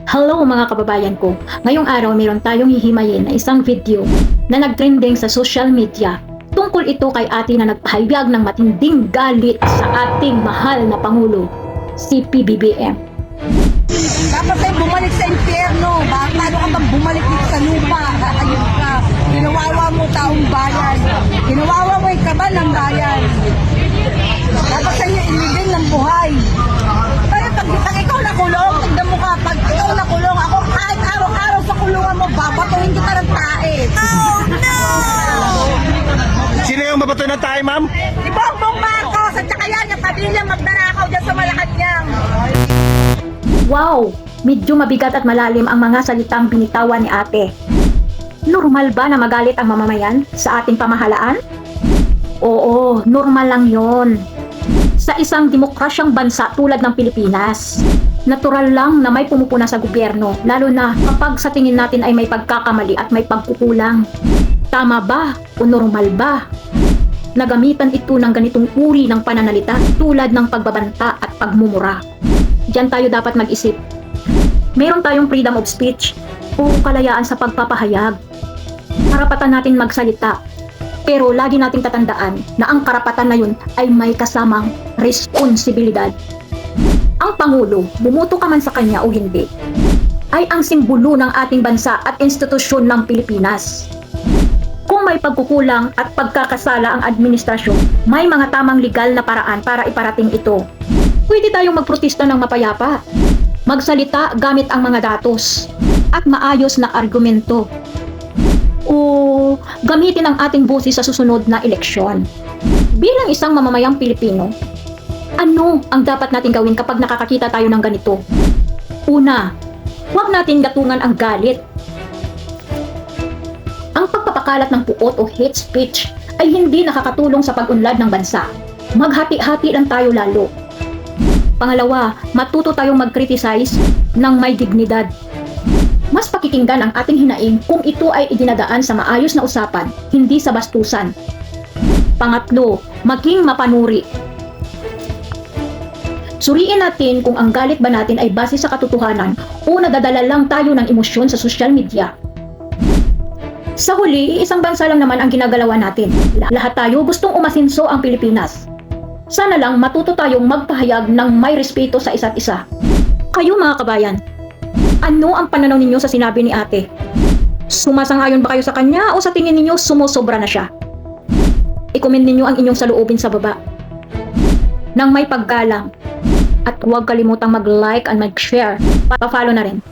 Hello mga kababayan ko. Ngayong araw meron tayong hihimayin na isang video na nagtrending sa social media. Tungkol ito kay ate na nagpahayag ng matinding galit sa ating mahal na Pangulo, si PBBM. Dapat tayo bumalik sa impyerno. Paano ka bang bumalik dito sa lupa? Ayun ka. Ginawawa mo taong bayan. Ginawawa mo yung kaban ng bayan. Dapat sa inyo ilibing ng buhay. Pero pag ikaw nakulong, tignan mo ka, pag ikaw nakulong, ako kahit araw-araw sa kulungan mo, babatuhin kita ng tae. Oh no! Sino yung mabato ng tayo, ma'am? Si Bongbong Marcos at saka yan, yung pamilya magdarakaw dyan sa Malacanang. Wow! Medyo mabigat at malalim ang mga salitang binitawan ni ate. Normal ba na magalit ang mamamayan sa ating pamahalaan? Oo, normal lang yon. Sa isang demokrasyang bansa tulad ng Pilipinas, natural lang na may pumupuna sa gobyerno, lalo na kapag sa tingin natin ay may pagkakamali at may pagkukulang. Tama ba o normal ba? Nagamitan ito ng ganitong uri ng pananalita tulad ng pagbabanta at pagmumura. Diyan tayo dapat mag-isip. Meron tayong freedom of speech o kalayaan sa pagpapahayag. Karapatan natin magsalita. Pero lagi nating tatandaan na ang karapatan na yun ay may kasamang responsibilidad. Ang Pangulo, bumuto ka man sa kanya o hindi, ay ang simbolo ng ating bansa at institusyon ng Pilipinas. Kung may pagkukulang at pagkakasala ang administrasyon, may mga tamang legal na paraan para iparating ito. Pwede tayong magprotesta ng mapayapa, magsalita gamit ang mga datos, at maayos na argumento. O gamitin ang ating boses sa susunod na eleksyon. Bilang isang mamamayang Pilipino, ano ang dapat natin gawin kapag nakakakita tayo ng ganito? Una, huwag natin gatungan ang galit. Ang pagpapakalat ng puot o hate speech ay hindi nakakatulong sa pag-unlad ng bansa. Maghati-hati lang tayo lalo. Pangalawa, matuto tayong mag-criticize ng may dignidad. Mas pakikinggan ang ating hinaing kung ito ay idinadaan sa maayos na usapan, hindi sa bastusan. Pangatlo, maging mapanuri. Suriin natin kung ang galit ba natin ay base sa katotohanan o nadadala lang tayo ng emosyon sa social media. Sa huli, isang bansa lang naman ang ginagalawan natin. Lahat tayo gustong umasinso ang Pilipinas. Sana lang matuto tayong magpahayag ng may respeto sa isa't isa. Kayo mga kabayan, ano ang pananaw ninyo sa sinabi ni ate? Sumasang-ayon ba kayo sa kanya o sa tingin ninyo sumusobra na siya? I-comment ninyo ang inyong saloobin sa baba. Nang may paggalang. At huwag kalimutang mag-like and mag-share. Pa-follow na rin.